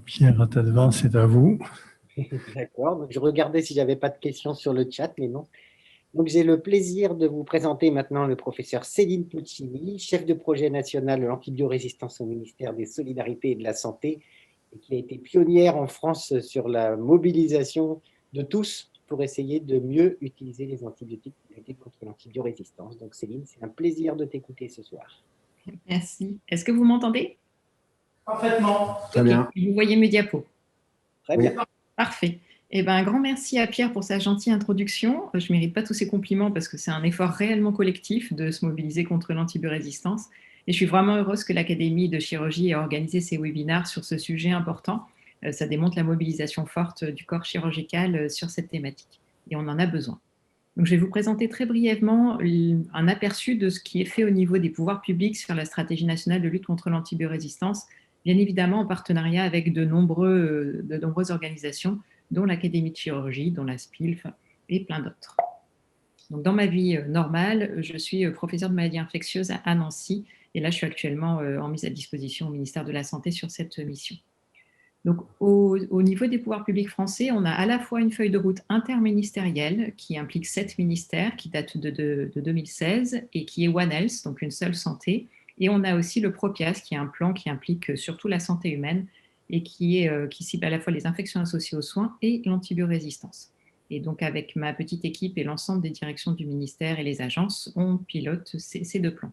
Pierre Attadevin, c'est à vous. D'accord, donc je regardais si j'avais pas de questions sur le chat, mais non. Donc j'ai le plaisir de vous présenter maintenant le professeur Céline Puccini, chef de projet national de l'antibiorésistance au ministère des Solidarités et de la Santé, et qui a été pionnière en France sur la mobilisation de tous pour essayer de mieux utiliser les antibiotiques pour lutter contre l'antibiorésistance. Donc Céline, c'est un plaisir de t'écouter ce soir. Merci. Est-ce que vous m'entendez? Parfaitement. Très Ok. bien. Vous voyez mes diapos. Très Oui. bien. Parfait. Eh ben, un grand merci à Pierre pour sa gentille introduction. Je ne mérite pas tous ces compliments parce que c'est un effort réellement collectif de se mobiliser contre l'antibiorésistance. Et je suis vraiment heureuse que l'Académie de chirurgie ait organisé ces webinaires sur ce sujet important. Ça démontre la mobilisation forte du corps chirurgical sur cette thématique. Et on en a besoin. Donc, je vais vous présenter très brièvement un aperçu de ce qui est fait au niveau des pouvoirs publics sur la stratégie nationale de lutte contre l'antibiorésistance, bien évidemment en partenariat avec de nombreuses organisations, dont l'Académie de chirurgie, dont la SPILF et plein d'autres. Donc, dans ma vie normale, je suis professeure de maladies infectieuses à Nancy, et là, je suis actuellement en mise à disposition au ministère de la Santé sur cette mission. Donc, au niveau des pouvoirs publics français, on a à la fois une feuille de route interministérielle qui implique 7 ministères, qui date de 2016 et qui est One Health, donc une seule santé. Et on a aussi le PROPIAS, qui est un plan qui implique surtout la santé humaine et qui cible à la fois les infections associées aux soins et l'antibiorésistance. Et donc, avec ma petite équipe et l'ensemble des directions du ministère et les agences, on pilote ces deux plans.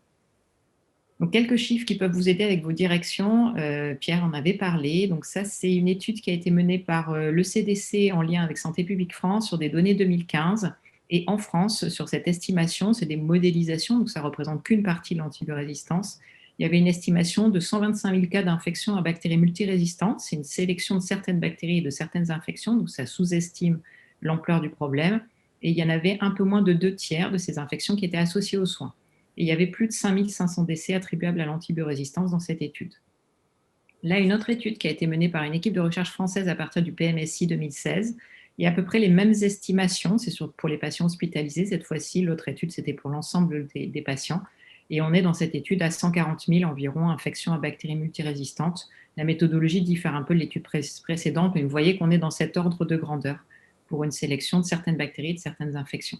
Donc, quelques chiffres qui peuvent vous aider avec vos directions. Pierre en avait parlé. Donc, ça, c'est une étude qui a été menée par le CDC en lien avec Santé publique France sur des données 2015. Et en France, sur cette estimation, c'est des modélisations, donc ça ne représente qu'une partie de l'antibiorésistance. Il y avait une estimation de 125 000 cas d'infection à bactéries multirésistantes. C'est une sélection de certaines bactéries et de certaines infections, donc ça sous-estime l'ampleur du problème. Et il y en avait un peu moins de 2 tiers de ces infections qui étaient associées aux soins. Et il y avait plus de 5 500 décès attribuables à l'antibiorésistance dans cette étude. Là, une autre étude qui a été menée par une équipe de recherche française à partir du PMSI 2016, il y a à peu près les mêmes estimations, c'est pour les patients hospitalisés cette fois-ci, l'autre étude c'était pour l'ensemble des patients, et on est dans cette étude à 140 000 environ infections à bactéries multirésistantes. La méthodologie diffère un peu de l'étude précédente, mais vous voyez qu'on est dans cet ordre de grandeur pour une sélection de certaines bactéries et de certaines infections.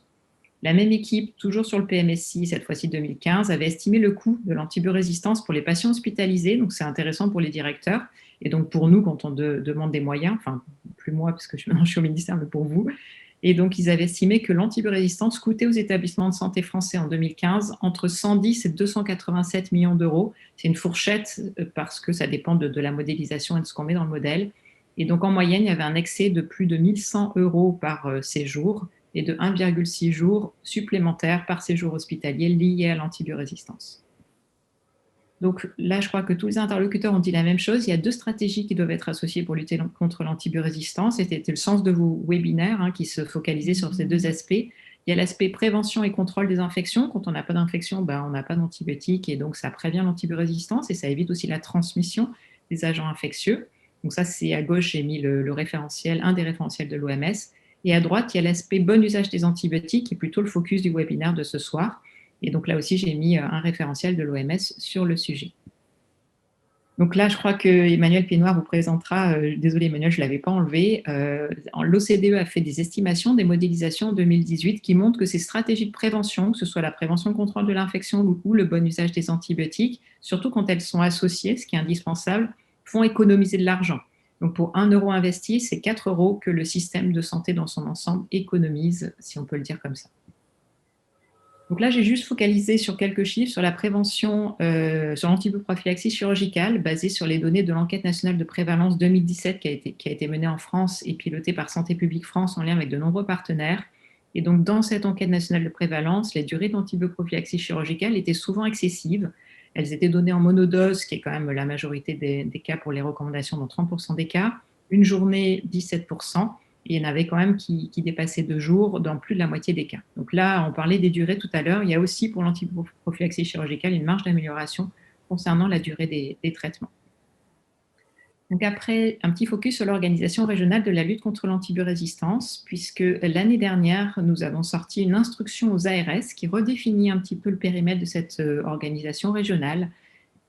La même équipe, toujours sur le PMSI, cette fois-ci 2015, avait estimé le coût de l'antibiorésistance pour les patients hospitalisés. Donc, c'est intéressant pour les directeurs. Et donc, pour nous, quand on demande des moyens, enfin, plus moi, parce que maintenant je suis au ministère, mais pour vous. Et donc, ils avaient estimé que l'antibiorésistance coûtait aux établissements de santé français en 2015 entre 110 et 287 millions d'euros. C'est une fourchette parce que ça dépend de la modélisation et de ce qu'on met dans le modèle. Et donc, en moyenne, il y avait un excès de plus de 1100 euros par séjour et de 1,6 jours supplémentaires par séjour hospitalier liés à l'antibiorésistance. Donc là, je crois que tous les interlocuteurs ont dit la même chose. Il y a 2 stratégies qui doivent être associées pour lutter contre l'antibiorésistance. C'était le sens de vos webinaires qui se focalisaient sur ces 2 aspects. Il y a l'aspect prévention et contrôle des infections. Quand on n'a pas d'infection, on n'a pas d'antibiotiques et donc ça prévient l'antibiorésistance et ça évite aussi la transmission des agents infectieux. Donc ça, c'est à gauche, j'ai mis le référentiel, un des référentiels de l'OMS. Et à droite, il y a l'aspect bon usage des antibiotiques, qui est plutôt le focus du webinaire de ce soir. Et donc là aussi, j'ai mis un référentiel de l'OMS sur le sujet. Donc là, je crois que Emmanuel Pénoir vous présentera, désolé Emmanuel, je ne l'avais pas enlevé, l'OCDE a fait des estimations, des modélisations en 2018 qui montrent que ces stratégies de prévention, que ce soit la prévention contrôle de l'infection ou le bon usage des antibiotiques, surtout quand elles sont associées, ce qui est indispensable, font économiser de l'argent. Donc pour 1 euro investi, c'est 4 euros que le système de santé dans son ensemble économise, si on peut le dire comme ça. Donc là, j'ai juste focalisé sur quelques chiffres sur la prévention, sur l'antibioprophylaxie chirurgicale, basée sur les données de l'enquête nationale de prévalence 2017 qui a été menée en France et pilotée par Santé publique France en lien avec de nombreux partenaires. Et donc, dans cette enquête nationale de prévalence, les durées d'antibioprophylaxie chirurgicale étaient souvent excessives. Elles étaient données en monodose, qui est quand même la majorité des cas pour les recommandations dans 30% des cas. Une journée, 17%. Et il y en avait quand même qui dépassaient 2 jours dans plus de la moitié des cas. Donc là, on parlait des durées tout à l'heure. Il y a aussi pour l'antiprophylaxie chirurgicale une marge d'amélioration concernant la durée des traitements. Donc après, un petit focus sur l'organisation régionale de la lutte contre l'antibiorésistance, puisque l'année dernière, nous avons sorti une instruction aux ARS qui redéfinit un petit peu le périmètre de cette organisation régionale.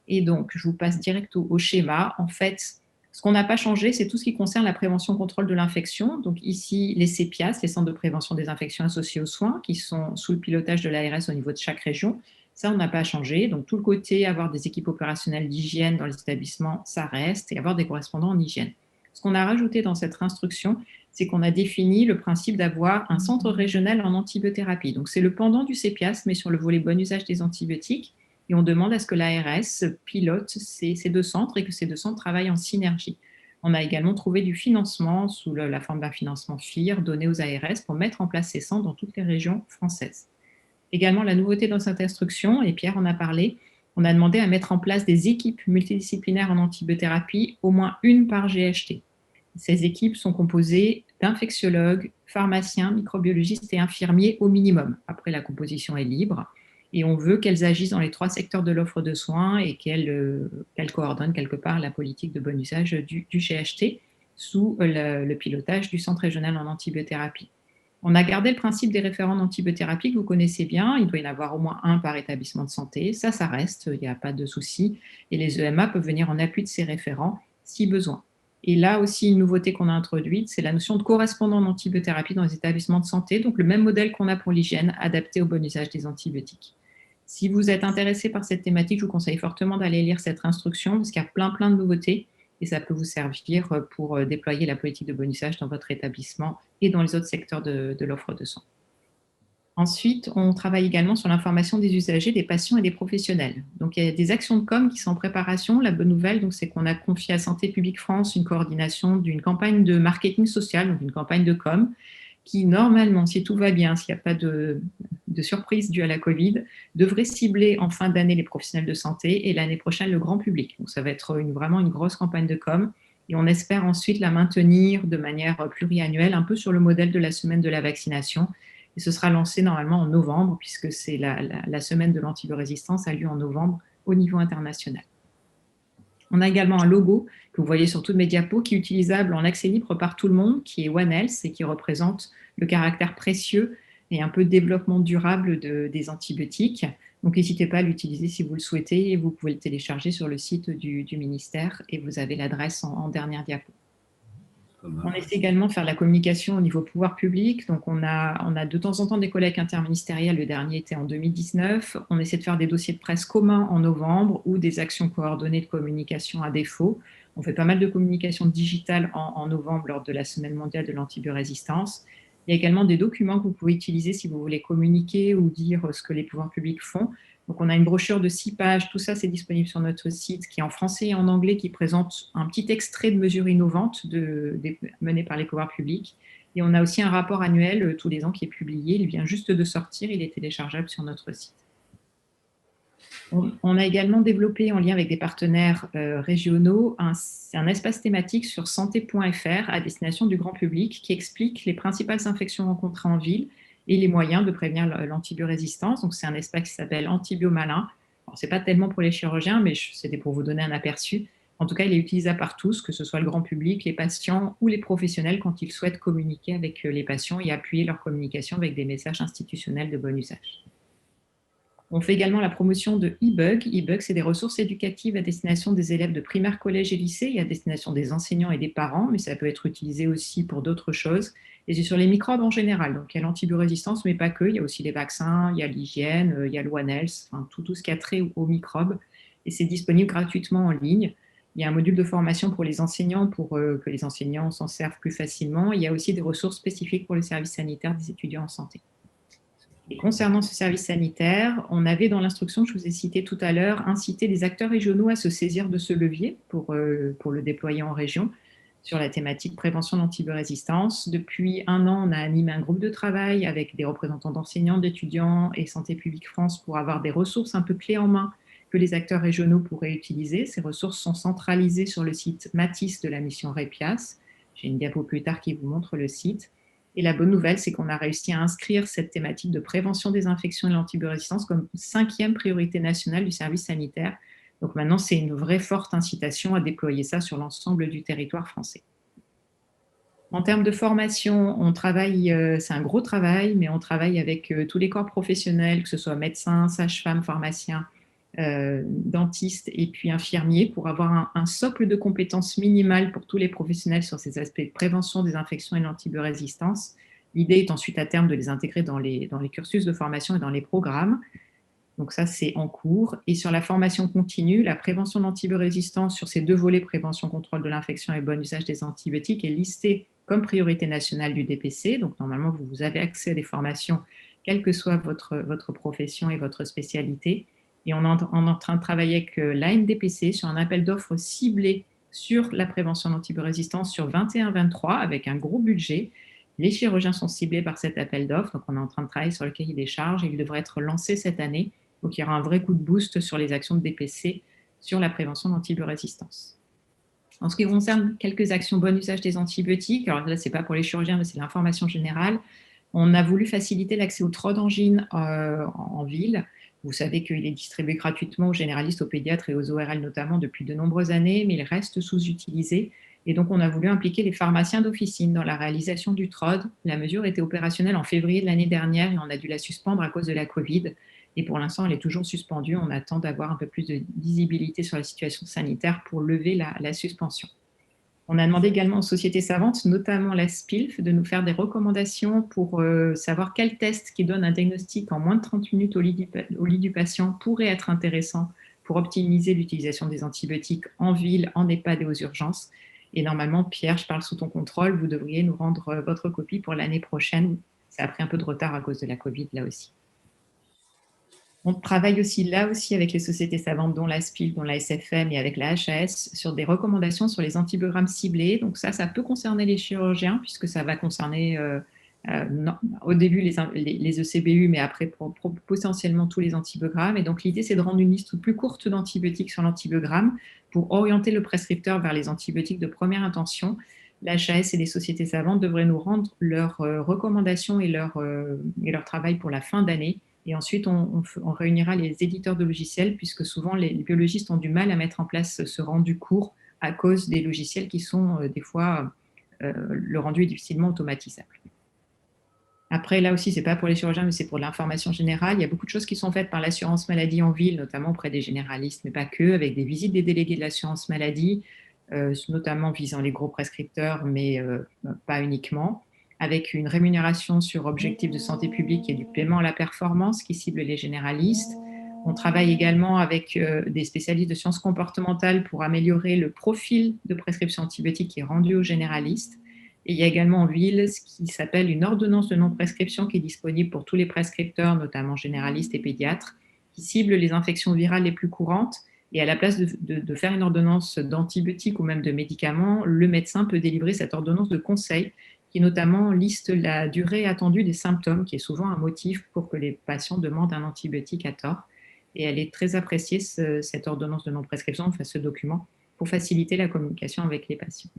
Et donc, je vous passe direct au schéma. En fait, Ce qu'on n'a pas changé, c'est tout ce qui concerne la prévention-contrôle de l'infection. Donc ici, les CEPIAS, les centres de prévention des infections associées aux soins, qui sont sous le pilotage de l'ARS au niveau de chaque région. Ça, on n'a pas changé. Donc tout le côté, avoir des équipes opérationnelles d'hygiène dans les établissements, ça reste, et avoir des correspondants en hygiène. Ce qu'on a rajouté dans cette instruction, c'est qu'on a défini le principe d'avoir un centre régional en antibiothérapie. Donc c'est le pendant du CEPIAS, mais sur le volet bon usage des antibiotiques. Et on demande à ce que l'ARS pilote ces deux centres et que ces deux centres travaillent en synergie. On a également trouvé du financement sous la forme d'un financement FIR donné aux ARS pour mettre en place ces centres dans toutes les régions françaises. Également, la nouveauté dans cette instruction, et Pierre en a parlé, on a demandé à mettre en place des équipes multidisciplinaires en antibiothérapie, au moins une par GHT. Ces équipes sont composées d'infectiologues, pharmaciens, microbiologistes et infirmiers au minimum. Après, la composition est libre. Et on veut qu'elles agissent dans les 3 secteurs de l'offre de soins et qu'elles coordonnent quelque part la politique de bon usage du GHT sous le pilotage du Centre régional en antibiothérapie. On a gardé le principe des référents d'antibiothérapie que vous connaissez bien. Il doit y en avoir au moins un par établissement de santé. Ça reste, il n'y a pas de souci. Et les EMA peuvent venir en appui de ces référents si besoin. Et là aussi, une nouveauté qu'on a introduite, c'est la notion de correspondant en antibiothérapie dans les établissements de santé, donc le même modèle qu'on a pour l'hygiène, adapté au bon usage des antibiotiques. Si vous êtes intéressé par cette thématique, je vous conseille fortement d'aller lire cette instruction, parce qu'il y a plein de nouveautés, et ça peut vous servir pour déployer la politique de bon usage dans votre établissement et dans les autres secteurs de l'offre de soins. Ensuite, on travaille également sur l'information des usagers, des patients et des professionnels. Donc, il y a des actions de com qui sont en préparation. La bonne nouvelle, c'est qu'on a confié à Santé publique France une coordination d'une campagne de marketing social, donc une campagne de com, qui normalement, si tout va bien, s'il n'y a pas de surprise due à la Covid, devrait cibler en fin d'année les professionnels de santé et l'année prochaine le grand public. Donc, ça va être vraiment une grosse campagne de com. Et on espère ensuite la maintenir de manière pluriannuelle, un peu sur le modèle de la semaine de la vaccination. Et ce sera lancé normalement en novembre, puisque c'est la semaine de l'antibiorésistance a lieu en novembre au niveau international. On a également un logo que vous voyez sur toutes mes diapos qui est utilisable en accès libre par tout le monde, qui est One Health et qui représente le caractère précieux et un peu développement durable des antibiotiques. Donc, n'hésitez pas à l'utiliser si vous le souhaitez. Et vous pouvez le télécharger sur le site du ministère et vous avez l'adresse en dernière diapo. On essaie également de faire la communication au niveau pouvoir public. Donc, on a de temps en temps des colloques interministériels. Le dernier était en 2019. On essaie de faire des dossiers de presse communs en novembre ou des actions coordonnées de communication à défaut. On fait pas mal de communication digitale en novembre lors de la Semaine mondiale de l'antibiorésistance. Il y a également des documents que vous pouvez utiliser si vous voulez communiquer ou dire ce que les pouvoirs publics font. Donc, on a une brochure de 6 pages. Tout ça, c'est disponible sur notre site qui est en français et en anglais, qui présente un petit extrait de mesures innovantes menées par les pouvoirs publics. Et on a aussi un rapport annuel tous les ans qui est publié. Il vient juste de sortir. Il est téléchargeable sur notre site. On a également développé, en lien avec des partenaires régionaux, un espace thématique sur santé.fr à destination du grand public qui explique les principales infections rencontrées en ville et les moyens de prévenir l'antibiorésistance. Donc, c'est un espace qui s'appelle Antibiomalin. Ce n'est pas tellement pour les chirurgiens, mais c'était pour vous donner un aperçu. En tout cas, il est utilisable par tous, que ce soit le grand public, les patients ou les professionnels quand ils souhaitent communiquer avec les patients et appuyer leur communication avec des messages institutionnels de bon usage. On fait également la promotion de e-Bug. E-Bug, c'est des ressources éducatives à destination des élèves de primaire, collège et lycée et à destination des enseignants et des parents, mais ça peut être utilisé aussi pour d'autres choses. Et c'est sur les microbes en général. Donc, il y a l'antibiorésistance, mais pas que. Il y a aussi les vaccins, il y a l'hygiène, il y a le One Health, enfin, tout ce qui a trait aux microbes. Et c'est disponible gratuitement en ligne. Il y a un module de formation pour les enseignants pour que les enseignants s'en servent plus facilement. Il y a aussi des ressources spécifiques pour le service sanitaire des étudiants en santé. Et concernant ce service sanitaire, on avait dans l'instruction que je vous ai citée tout à l'heure, incité les acteurs régionaux à se saisir de ce levier pour le déployer en région sur la thématique prévention d'antibiorésistance. Depuis 1 an, on a animé un groupe de travail avec des représentants d'enseignants, d'étudiants et Santé publique France pour avoir des ressources un peu clés en main que les acteurs régionaux pourraient utiliser. Ces ressources sont centralisées sur le site Matisse de la mission REPIAS. J'ai une diapo plus tard qui vous montre le site. Et la bonne nouvelle, c'est qu'on a réussi à inscrire cette thématique de prévention des infections et de l'antibiorésistance comme 5e priorité nationale du service sanitaire. Donc maintenant, c'est une vraie forte incitation à déployer ça sur l'ensemble du territoire français. En termes de formation, on travaille, c'est un gros travail, mais on travaille avec tous les corps professionnels, que ce soit médecins, sages-femmes, pharmaciens, dentistes et puis infirmiers pour avoir un socle de compétences minimales pour tous les professionnels sur ces aspects de prévention des infections et de l'antibiorésistance. L'idée est ensuite à terme de les intégrer dans les cursus de formation et dans les programmes. Donc ça, c'est en cours. Et sur la formation continue, la prévention de l'antibiorésistance sur ces deux volets, prévention, contrôle de l'infection et bon usage des antibiotiques, est listée comme priorité nationale du DPC. Donc normalement, vous avez accès à des formations, quelle que soit votre profession et votre spécialité. Et on est en train de travailler avec l'ANDPC sur un appel d'offres ciblé sur la prévention de l'antibiorésistance sur 21-23 avec un gros budget. Les chirurgiens sont ciblés par cet appel d'offres, donc on est en train de travailler sur le cahier des charges et il devrait être lancé cette année. Donc il y aura un vrai coup de boost sur les actions de DPC sur la prévention d'antibiorésistance. En ce qui concerne quelques actions bon usage des antibiotiques, alors là, ce n'est pas pour les chirurgiens, mais c'est l'information générale. On a voulu faciliter l'accès au Trodangine en ville. Vous savez qu'il est distribué gratuitement aux généralistes, aux pédiatres et aux ORL notamment depuis de nombreuses années, mais il reste sous-utilisé. Et donc, on a voulu impliquer les pharmaciens d'officine dans la réalisation du TROD. La mesure était opérationnelle en février de l'année dernière et on a dû la suspendre à cause de la Covid. Et pour l'instant, elle est toujours suspendue. On attend d'avoir un peu plus de visibilité sur la situation sanitaire pour lever la suspension. On a demandé également aux sociétés savantes, notamment la SPILF, de nous faire des recommandations pour savoir quel test qui donne un diagnostic en moins de 30 minutes au lit du patient pourrait être intéressant pour optimiser l'utilisation des antibiotiques en ville, en EHPAD et aux urgences. Et normalement, Pierre, je parle sous ton contrôle, vous devriez nous rendre votre copie pour l'année prochaine. Ça a pris un peu de retard à cause de la Covid, là aussi. On travaille aussi là aussi avec les sociétés savantes, dont la SPIL, dont la SFM et avec la HAS, sur des recommandations sur les antibiogrames ciblés. Donc ça peut concerner les chirurgiens, puisque ça va concerner au début les ECBU, mais après potentiellement tous les antibiogrammes. Et donc l'idée, c'est de rendre une liste plus courte d'antibiotiques sur l'antibiogramme pour orienter le prescripteur vers les antibiotiques de première intention. La HAS et les sociétés savantes devraient nous rendre leurs recommandations et leur travail pour la fin d'année. Et ensuite, on réunira les éditeurs de logiciels, puisque souvent les biologistes ont du mal à mettre en place ce rendu court à cause des logiciels qui sont des fois, le rendu est difficilement automatisable. Après, là aussi, ce n'est pas pour les chirurgiens, mais c'est pour l'information générale. Il y a beaucoup de choses qui sont faites par l'assurance maladie en ville, notamment auprès des généralistes, mais pas que, avec des visites des délégués de l'assurance maladie, notamment visant les gros prescripteurs, mais pas uniquement, avec une rémunération sur objectifs de santé publique et du paiement à la performance qui cible les généralistes. On travaille également avec des spécialistes de sciences comportementales pour améliorer le profil de prescription antibiotique qui est rendu aux généralistes. Et il y a également en ville ce qui s'appelle une ordonnance de non-prescription qui est disponible pour tous les prescripteurs, notamment généralistes et pédiatres, qui cible les infections virales les plus courantes. Et à la place de faire une ordonnance d'antibiotiques ou même de médicaments, le médecin peut délivrer cette ordonnance de conseil qui notamment liste la durée attendue des symptômes, qui est souvent un motif pour que les patients demandent un antibiotique à tort. Et elle est très appréciée, cette ordonnance de non-prescription, enfin ce document, pour faciliter la communication avec les patients.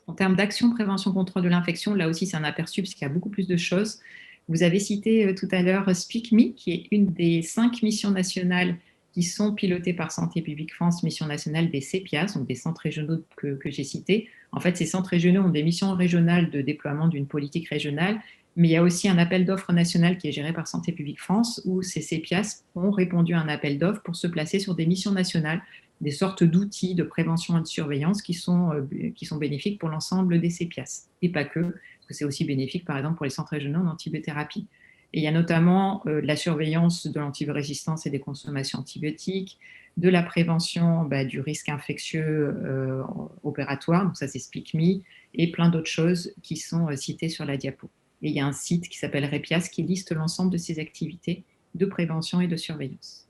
En termes d'action, prévention, contrôle de l'infection, là aussi c'est un aperçu parce qu'il y a beaucoup plus de choses. Vous avez cité tout à l'heure SpeakMe, qui est une des 5 missions nationales qui sont pilotées par Santé publique France, mission nationale des CEPIAS, donc des centres régionaux que j'ai cités. En fait, ces centres régionaux ont des missions régionales de déploiement d'une politique régionale, mais il y a aussi un appel d'offres national qui est géré par Santé publique France, où ces CEPIAS ont répondu à un appel d'offres pour se placer sur des missions nationales, des sortes d'outils de prévention et de surveillance qui sont bénéfiques pour l'ensemble des CEPIAS, et pas que, parce que c'est aussi bénéfique, par exemple, pour les centres régionaux d'antibiothérapie. Et il y a notamment la surveillance de l'antibiorésistance et des consommations antibiotiques, de la prévention du risque infectieux opératoire, donc ça c'est SpeakMe, et plein d'autres choses qui sont citées sur la diapo. Et il y a un site qui s'appelle Repias qui liste l'ensemble de ces activités de prévention et de surveillance.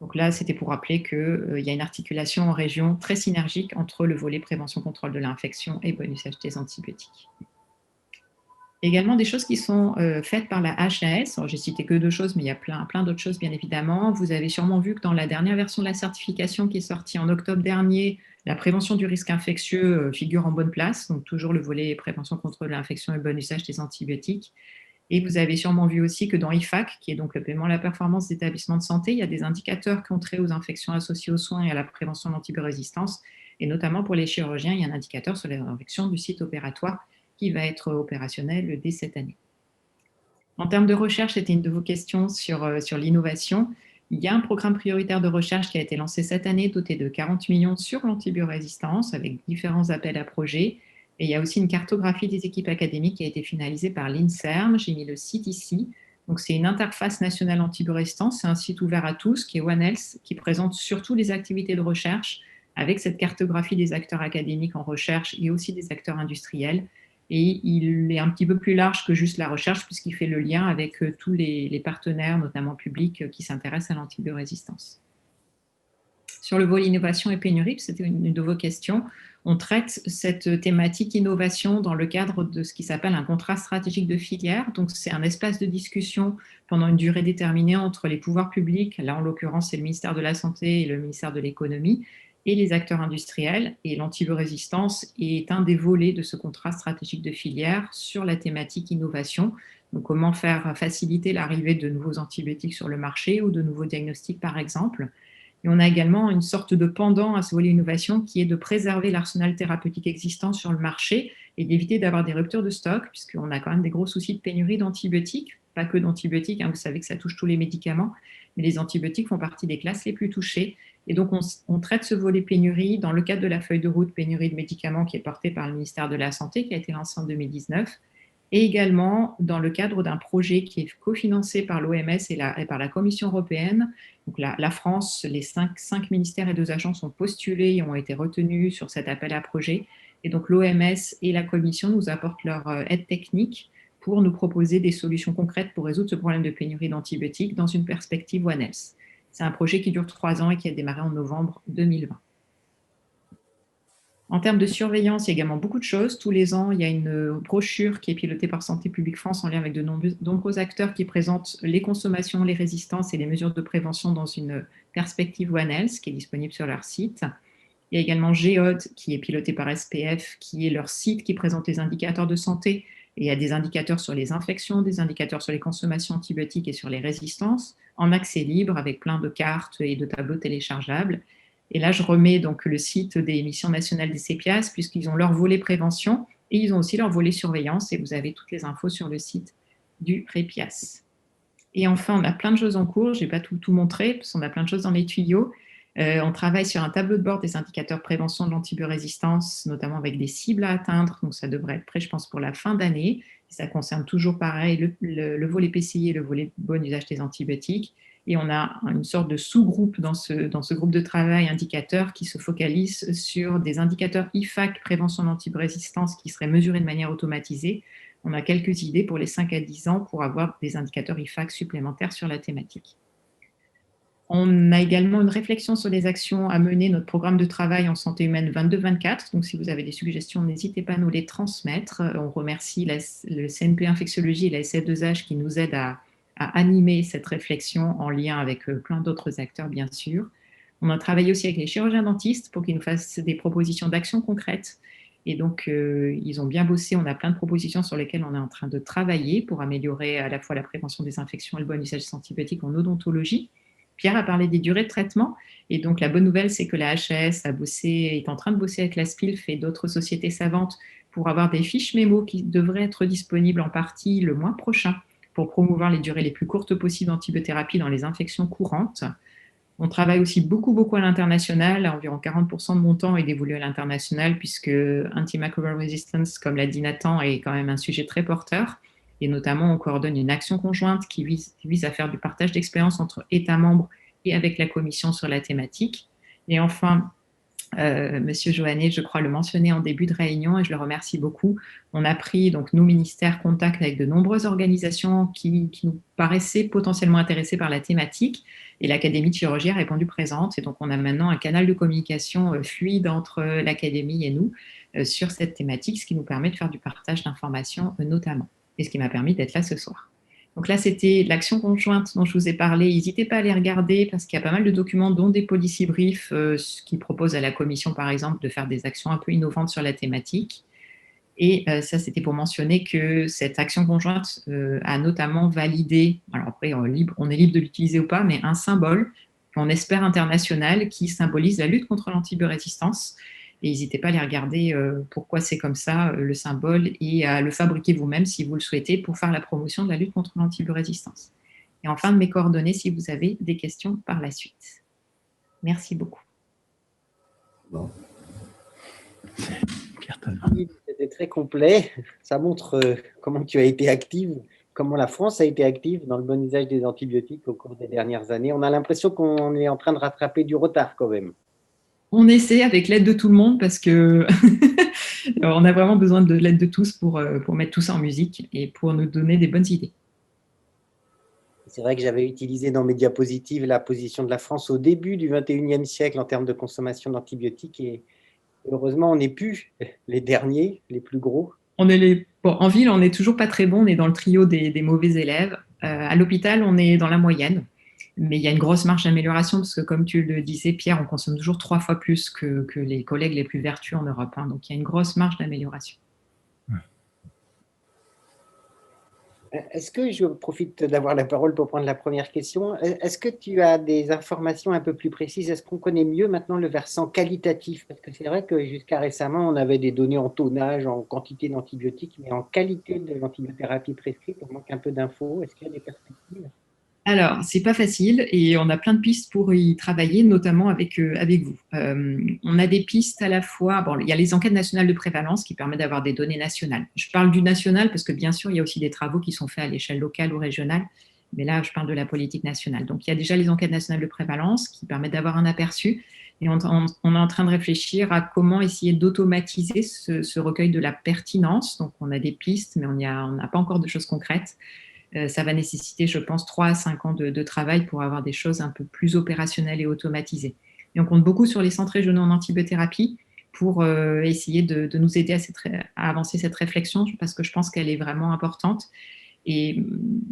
Donc là, c'était pour rappeler qu'il y a une articulation en région très synergique entre le volet prévention-contrôle de l'infection et bon usage des antibiotiques. Également des choses qui sont faites par la HAS. J'ai cité que 2 choses, mais il y a plein d'autres choses, bien évidemment. Vous avez sûrement vu que dans la dernière version de la certification qui est sortie en octobre dernier, la prévention du risque infectieux figure en bonne place, donc toujours le volet prévention, contrôle de l'infection et bon usage des antibiotiques. Et vous avez sûrement vu aussi que dans IFAC, qui est donc le paiement à la performance des établissements de santé, il y a des indicateurs qui ont trait aux infections associées aux soins et à la prévention de l'antibiorésistance. Et notamment pour les chirurgiens, il y a un indicateur sur les infections du site opératoire qui va être opérationnel dès cette année. En termes de recherche, c'était une de vos questions sur l'innovation. Il y a un programme prioritaire de recherche qui a été lancé cette année, doté de 40 millions sur l'antibiorésistance, avec différents appels à projets. Et il y a aussi une cartographie des équipes académiques qui a été finalisée par l'INSERM. J'ai mis le site ici. Donc, c'est une interface nationale antibiorésistance. C'est un site ouvert à tous, qui est One Health, qui présente surtout les activités de recherche, avec cette cartographie des acteurs académiques en recherche et aussi des acteurs industriels. Et il est un petit peu plus large que juste la recherche, puisqu'il fait le lien avec tous les partenaires, notamment publics, qui s'intéressent à l'antibiorésistance. Sur le volet innovation et pénurie, c'était une de vos questions, on traite cette thématique innovation dans le cadre de ce qui s'appelle un contrat stratégique de filière. Donc, c'est un espace de discussion pendant une durée déterminée entre les pouvoirs publics, là en l'occurrence c'est le ministère de la Santé et le ministère de l'Économie, et les acteurs industriels. Et l'antibiorésistance est un des volets de ce contrat stratégique de filière sur la thématique innovation. Donc, comment faire faciliter l'arrivée de nouveaux antibiotiques sur le marché ou de nouveaux diagnostics, par exemple. Et on a également une sorte de pendant à ce volet innovation qui est de préserver l'arsenal thérapeutique existant sur le marché et d'éviter d'avoir des ruptures de stock, puisqu'on a quand même des gros soucis de pénurie d'antibiotiques, pas que d'antibiotiques, hein, vous savez que ça touche tous les médicaments, mais les antibiotiques font partie des classes les plus touchées. Et donc, on traite ce volet pénurie dans le cadre de la feuille de route pénurie de médicaments qui est portée par le ministère de la Santé, qui a été lancée en 2019, et également dans le cadre d'un projet qui est cofinancé par l'OMS et par la Commission européenne. Donc la France, les cinq ministères et 2 agences ont postulé et ont été retenus sur cet appel à projet. Et donc l'OMS et la Commission nous apportent leur aide technique pour nous proposer des solutions concrètes pour résoudre ce problème de pénurie d'antibiotiques dans une perspective One Health. C'est un projet qui dure 3 ans et qui a démarré en novembre 2020. En termes de surveillance, il y a également beaucoup de choses. Tous les ans, il y a une brochure qui est pilotée par Santé publique France en lien avec de nombreux acteurs qui présentent les consommations, les résistances et les mesures de prévention dans une perspective One Health qui est disponible sur leur site. Il y a également GEOD qui est piloté par SPF, qui est leur site qui présente les indicateurs de santé. Et il y a des indicateurs sur les infections, des indicateurs sur les consommations antibiotiques et sur les résistances, en accès libre avec plein de cartes et de tableaux téléchargeables. Et là, je remets donc le site des missions nationales des CEPIAS, puisqu'ils ont leur volet prévention et ils ont aussi leur volet surveillance. Et vous avez toutes les infos sur le site du REPIAS. Et enfin, on a plein de choses en cours. Je n'ai pas tout montré, parce qu'on a plein de choses dans les tuyaux. On travaille sur un tableau de bord des indicateurs prévention de l'antibiorésistance, notamment avec des cibles à atteindre. Donc, ça devrait être prêt, je pense, pour la fin d'année. Ça concerne toujours pareil le volet PCI et le volet bon usage des antibiotiques. Et on a une sorte de sous-groupe dans ce groupe de travail indicateurs qui se focalise sur des indicateurs IFAC prévention d'antibiorésistance qui seraient mesurés de manière automatisée. On a quelques idées pour les 5 à 10 ans pour avoir des indicateurs IFAC supplémentaires sur la thématique. On a également une réflexion sur les actions à mener, notre programme de travail en santé humaine 22-24. Donc, si vous avez des suggestions, n'hésitez pas à nous les transmettre. On remercie le CNP Infectiologie et la SF2H qui nous aident à animer cette réflexion en lien avec plein d'autres acteurs, bien sûr. On a travaillé aussi avec les chirurgiens dentistes pour qu'ils nous fassent des propositions d'actions concrètes. Et donc, ils ont bien bossé. On a plein de propositions sur lesquelles on est en train de travailler pour améliorer à la fois la prévention des infections et le bon usage des antibiotiques en odontologie. Pierre a parlé des durées de traitement. Et donc, la bonne nouvelle, c'est que la HAS est en train de bosser avec la SPILF et d'autres sociétés savantes pour avoir des fiches mémo qui devraient être disponibles en partie le mois prochain pour promouvoir les durées les plus courtes possibles d'antibiothérapie dans les infections courantes. On travaille aussi beaucoup à l'international. Environ 40% de mon temps est dévolu à l'international puisque antimicrobial resistance, comme l'a dit Nathan, est quand même un sujet très porteur. Et notamment, on coordonne une action conjointe qui vise à faire du partage d'expériences entre États membres et avec la Commission sur la thématique. Et enfin, Monsieur Joannet, je crois, le mentionner en début de réunion et je le remercie beaucoup. On a pris, donc, nous, ministères, contact avec de nombreuses organisations qui nous paraissaient potentiellement intéressées par la thématique et l'Académie de chirurgie a répondu présente. Et donc, on a maintenant un canal de communication fluide entre l'Académie et nous sur cette thématique, ce qui nous permet de faire du partage d'informations notamment et ce qui m'a permis d'être là ce soir. Donc là, c'était l'action conjointe dont je vous ai parlé. N'hésitez pas à les regarder parce qu'il y a pas mal de documents, dont des policy briefs qui proposent à la Commission, par exemple, de faire des actions un peu innovantes sur la thématique. Et ça, c'était pour mentionner que cette action conjointe a notamment validé, alors après, on est libre de l'utiliser ou pas, mais un symbole qu'on espère international qui symbolise la lutte contre l'antibiorésistance. Et n'hésitez pas à les regarder pourquoi c'est comme ça, le symbole, et à le fabriquer vous-même si vous le souhaitez pour faire la promotion de la lutte contre l'antibiorésistance. Et enfin, mes coordonnées si vous avez des questions par la suite. Merci beaucoup. Bon. C'était très complet. Ça montre comment tu as été active, comment la France a été active dans le bon usage des antibiotiques au cours des dernières années. On a l'impression qu'on est en train de rattraper du retard quand même. On essaie avec l'aide de tout le monde parce que on a vraiment besoin de l'aide de tous pour mettre tout ça en musique et pour nous donner des bonnes idées. C'est vrai que j'avais utilisé dans mes diapositives la position de la France au début du XXIe siècle en termes de consommation d'antibiotiques et heureusement, on n'est plus les derniers, les plus gros. En ville, on n'est toujours pas très bon, on est dans le trio des mauvais élèves. À l'hôpital, on est dans la moyenne, mais il y a une grosse marge d'amélioration parce que, comme tu le disais, Pierre, on consomme toujours 3 fois plus que les collègues les plus vertueux en Europe. Hein, donc, il y a une grosse marge d'amélioration. Est-ce que je profite d'avoir la parole pour prendre la première question? Est-ce que tu as des informations un peu plus précises? Est-ce qu'on connaît mieux maintenant le versant qualitatif? Parce que c'est vrai que jusqu'à récemment, on avait des données en tonnage, en quantité d'antibiotiques, mais en qualité de l'antibiothérapie prescrite, on manque un peu d'infos. Est-ce qu'il y a des perspectives? Alors, c'est pas facile et on a plein de pistes pour y travailler, notamment avec vous. On a des pistes à la fois, bon, il y a les enquêtes nationales de prévalence qui permettent d'avoir des données nationales. Je parle du national parce que bien sûr, il y a aussi des travaux qui sont faits à l'échelle locale ou régionale, mais là, je parle de la politique nationale. Donc, il y a déjà les enquêtes nationales de prévalence qui permettent d'avoir un aperçu et on est en train de réfléchir à comment essayer d'automatiser ce recueil de la pertinence. Donc, on a des pistes, mais on n'a pas encore de choses concrètes. Ça va nécessiter, je pense, 3 à 5 ans de travail pour avoir des choses un peu plus opérationnelles et automatisées. Et on compte beaucoup sur les centres régionaux en antibiothérapie pour essayer de nous aider à avancer cette réflexion parce que je pense qu'elle est vraiment importante. Et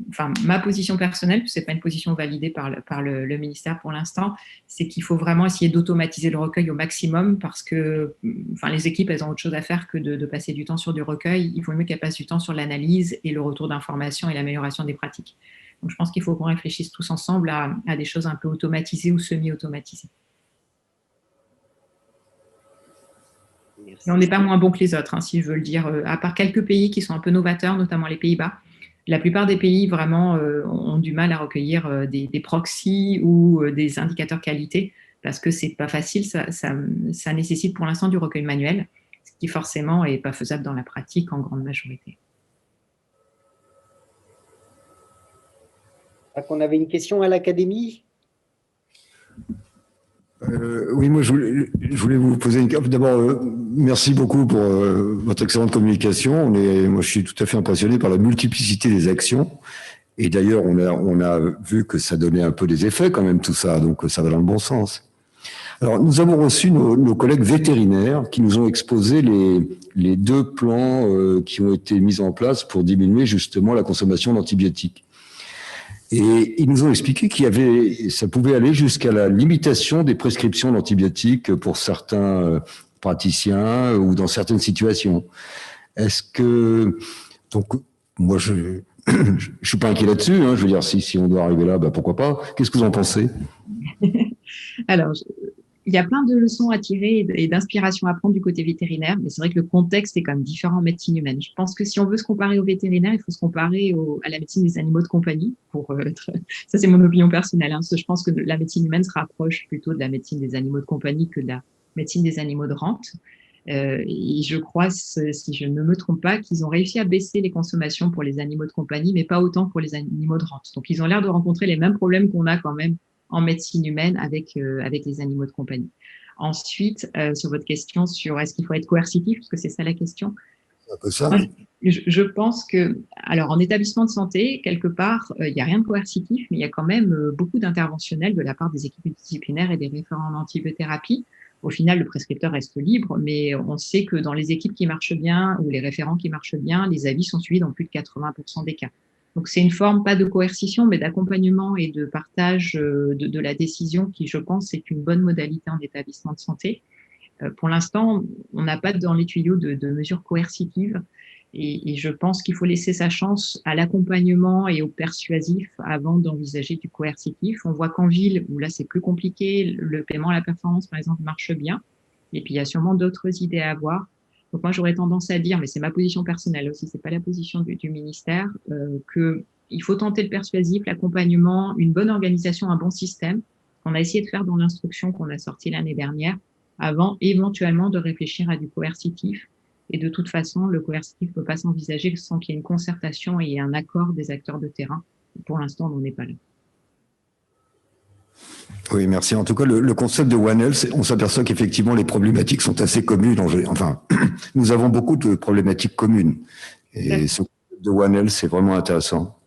enfin, ma position personnelle, ce n'est pas une position validée par le ministère pour l'instant, c'est qu'il faut vraiment essayer d'automatiser le recueil au maximum parce que enfin, les équipes, elles ont autre chose à faire que de passer du temps sur du recueil. Il vaut mieux qu'elles passent du temps sur l'analyse et le retour d'informations et l'amélioration des pratiques. Donc, je pense qu'il faut qu'on réfléchisse tous ensemble à des choses un peu automatisées ou semi-automatisées. Et on n'est pas moins bon que les autres, hein, si je veux le dire, à part quelques pays qui sont un peu novateurs, notamment les Pays-Bas. La plupart des pays vraiment ont du mal à recueillir des proxys ou des indicateurs qualité parce que c'est pas facile, ça nécessite pour l'instant du recueil manuel, ce qui forcément n'est pas faisable dans la pratique en grande majorité. On avait une question à l'Académie. Oui, moi je voulais vous poser une question. D'abord, merci beaucoup pour votre excellente communication. Moi, je suis tout à fait impressionné par la multiplicité des actions. Et d'ailleurs, on a vu que ça donnait un peu des effets quand même tout ça, donc ça va dans le bon sens. Alors, nous avons reçu nos collègues vétérinaires qui nous ont exposé les 2 plans qui ont été mis en place pour diminuer justement la consommation d'antibiotiques. Et ils nous ont expliqué ça pouvait aller jusqu'à la limitation des prescriptions d'antibiotiques pour certains praticiens ou dans certaines situations. Est-ce que, donc, moi, je suis pas inquiet là-dessus, hein, je veux dire, si on doit arriver là, bah, pourquoi pas. Qu'est-ce que vous en pensez? Alors, il y a plein de leçons à tirer et d'inspiration à prendre du côté vétérinaire, mais c'est vrai que le contexte est quand même différent en médecine humaine. Je pense que si on veut se comparer aux vétérinaires, il faut se comparer à la médecine des animaux de compagnie. Ça, c'est mon opinion personnelle. Hein, parce que je pense que la médecine humaine se rapproche plutôt de la médecine des animaux de compagnie que de la médecine des animaux de rente. Et je crois, si je ne me trompe pas, qu'ils ont réussi à baisser les consommations pour les animaux de compagnie, mais pas autant pour les animaux de rente. Donc, ils ont l'air de rencontrer les mêmes problèmes qu'on a quand même en médecine humaine avec les animaux de compagnie. Ensuite, sur votre question sur est-ce qu'il faut être coercitif, parce que c'est ça la question. C'est un peu ça. Je pense que, alors en établissement de santé, quelque part, il n'y a rien de coercitif, mais il y a quand même beaucoup d'interventionnels de la part des équipes multidisciplinaires et des référents en antibiothérapie. Au final, le prescripteur reste libre, mais on sait que dans les équipes qui marchent bien ou les référents qui marchent bien, les avis sont suivis dans plus de 80% des cas. Donc, c'est une forme, pas de coercition, mais d'accompagnement et de partage de la décision qui, je pense, est une bonne modalité en établissement de santé. Pour l'instant, on n'a pas dans les tuyaux de mesures coercitives et je pense qu'il faut laisser sa chance à l'accompagnement et au persuasif avant d'envisager du coercitif. On voit qu'en ville, où là, c'est plus compliqué, le paiement à la performance, par exemple, marche bien. Et puis, il y a sûrement d'autres idées à avoir. Donc moi, j'aurais tendance à dire, mais c'est ma position personnelle aussi, c'est pas la position du ministère, que il faut tenter le persuasif, l'accompagnement, une bonne organisation, un bon système. On a essayé de faire dans l'instruction qu'on a sortie l'année dernière, avant éventuellement de réfléchir à du coercitif. Et de toute façon, le coercitif ne peut pas s'envisager sans qu'il y ait une concertation et un accord des acteurs de terrain. Pour l'instant, on n'en est pas là. Oui, merci. En tout cas, le concept de One Health, on s'aperçoit qu'effectivement, les problématiques sont assez communes. Enfin, nous avons beaucoup de problématiques communes. Et ce concept de One Health, c'est vraiment intéressant.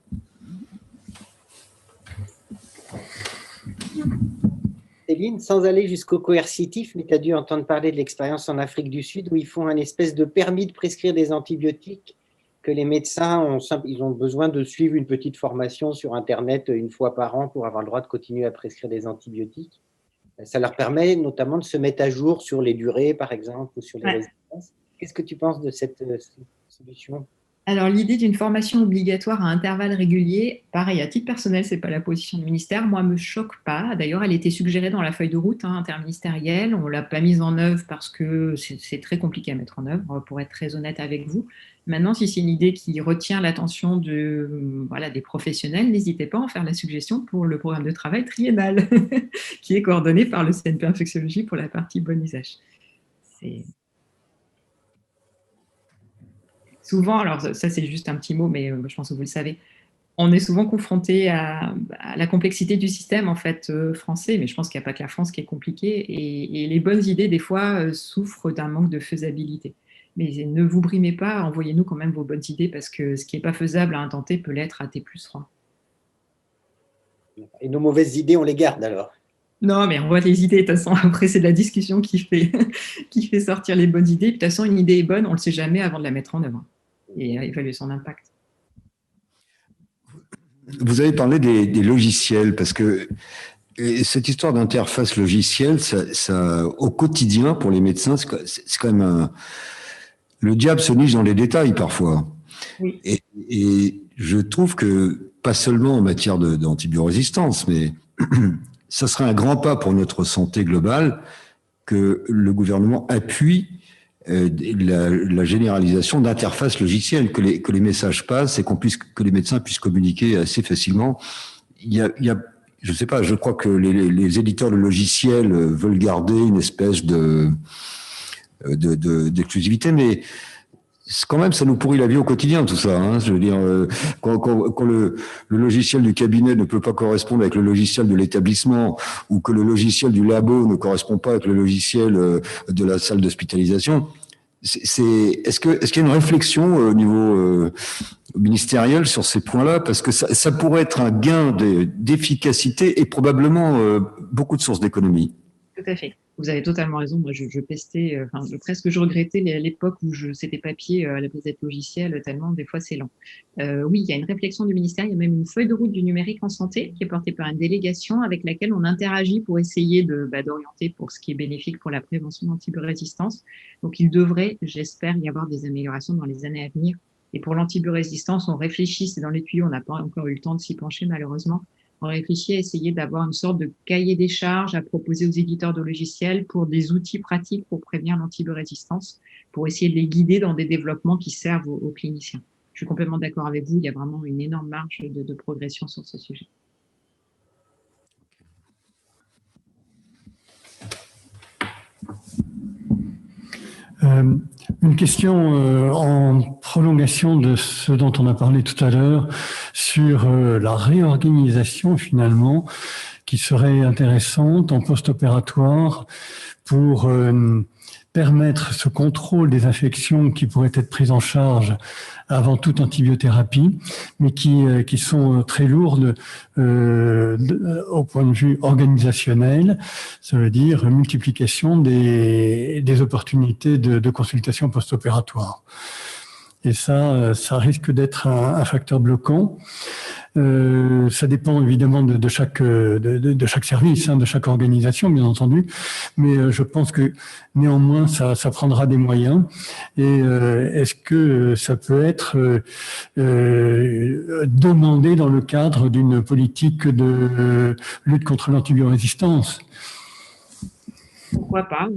Céline, sans aller jusqu'au coercitif, mais tu as dû entendre parler de l'expérience en Afrique du Sud où ils font un espèce de permis de prescrire des antibiotiques que les médecins ils ont besoin de suivre une petite formation sur Internet une fois par an pour avoir le droit de continuer à prescrire des antibiotiques. Ça leur permet notamment de se mettre à jour sur les durées, par exemple, ou sur les résistances. Qu'est-ce que tu penses de cette solution ? Alors, l'idée d'une formation obligatoire à intervalles réguliers, pareil, à titre personnel, ce n'est pas la position du ministère, moi, ne me choque pas. D'ailleurs, elle était suggérée dans la feuille de route interministérielle. On ne l'a pas mise en œuvre parce que c'est très compliqué à mettre en œuvre, pour être très honnête avec vous. Maintenant, si c'est une idée qui retient l'attention des professionnels, n'hésitez pas à en faire la suggestion pour le programme de travail triennal, qui est coordonné par le CNP Infectiologie pour la partie bon usage. Souvent, alors ça c'est juste un petit mot, mais je pense que vous le savez, on est souvent confronté à la complexité du système en fait français, mais je pense qu'il n'y a pas que la France qui est compliquée, et les bonnes idées des fois souffrent d'un manque de faisabilité. Mais ne vous brimez pas, envoyez-nous quand même vos bonnes idées, parce que ce qui n'est pas faisable à intenter peut l'être à T+3. Et nos mauvaises idées, on les garde alors? Non, mais on voit les idées, de toute façon, après c'est de la discussion qui fait sortir les bonnes idées. De toute façon, une idée est bonne, on ne le sait jamais avant de la mettre en œuvre et évaluer son impact. Vous avez parlé des logiciels, parce que cette histoire d'interface logicielle, ça, au quotidien, pour les médecins, c'est quand même le diable se niche dans les détails parfois. Oui. Et je trouve que, pas seulement en matière d'antibiorésistance, mais ça serait un grand pas pour notre santé globale que le gouvernement appuie la généralisation d'interfaces logicielles, que les messages passent et que les médecins puissent communiquer assez facilement. Je sais pas, je crois que les éditeurs de logiciels veulent garder une espèce d'exclusivité, mais quand même, ça nous pourrit la vie au quotidien, tout ça. Hein. Je veux dire, quand le logiciel du cabinet ne peut pas correspondre avec le logiciel de l'établissement, ou que le logiciel du labo ne correspond pas avec le logiciel de la salle d'hospitalisation, est-ce qu'il y a une réflexion au niveau ministériel sur ces points-là, parce que ça pourrait être un gain d'efficacité et probablement beaucoup de sources d'économie. Tout à fait. Vous avez totalement raison. Moi, je pestais, presque je regrettais l'époque où c'était papier à la place d'être logiciel, tellement des fois c'est lent. Oui, il y a une réflexion du ministère, il y a même une feuille de route du numérique en santé qui est portée par une délégation avec laquelle on interagit pour essayer d'orienter pour ce qui est bénéfique pour la prévention d'antibiorésistance. Donc, il devrait, j'espère, y avoir des améliorations dans les années à venir. Et pour l'antibiorésistance, on réfléchit, c'est dans les tuyaux, on n'a pas encore eu le temps de s'y pencher malheureusement. On réfléchit à essayer d'avoir une sorte de cahier des charges à proposer aux éditeurs de logiciels pour des outils pratiques pour prévenir l'antibiorésistance, pour essayer de les guider dans des développements qui servent aux cliniciens. Je suis complètement d'accord avec vous, il y a vraiment une énorme marge de progression sur ce sujet. Une question en prolongation de ce dont on a parlé tout à l'heure sur la réorganisation finalement qui serait intéressante en post-opératoire pour permettre ce contrôle des infections qui pourraient être prises en charge avant toute antibiothérapie, mais qui sont très lourdes au point de vue organisationnel. Ça veut dire multiplication des opportunités de consultation post-opératoire. Et ça risque d'être un facteur bloquant. Ça dépend évidemment de chaque service, de chaque organisation, bien entendu. Mais je pense que néanmoins, ça prendra des moyens. Et est-ce que ça peut être demandé dans le cadre d'une politique de lutte contre l'antibiorésistance ? Pourquoi pas?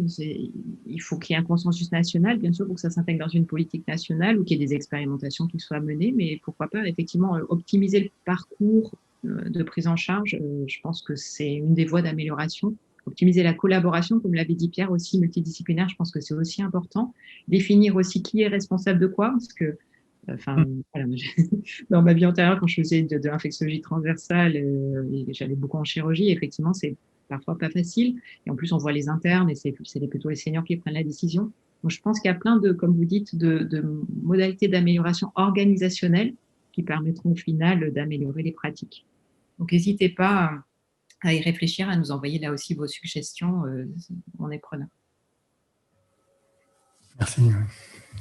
Il faut qu'il y ait un consensus national, bien sûr, pour que ça s'intègre dans une politique nationale ou qu'il y ait des expérimentations qui soient menées, mais pourquoi pas, effectivement, optimiser le parcours de prise en charge. Je pense que c'est une des voies d'amélioration. Optimiser la collaboration, comme l'avait dit Pierre, aussi multidisciplinaire, je pense que c'est aussi important. Définir aussi qui est responsable de quoi, parce que enfin, voilà, dans ma vie antérieure, quand je faisais de l'infectiologie transversale, et j'allais beaucoup en chirurgie, effectivement, c'est parfois pas facile. Et en plus, on voit les internes et c'est plutôt les seniors qui prennent la décision. Donc, je pense qu'il y a plein de, comme vous dites, de modalités d'amélioration organisationnelle qui permettront au final d'améliorer les pratiques. Donc, n'hésitez pas à y réfléchir, à nous envoyer là aussi vos suggestions. On est preneurs. Merci.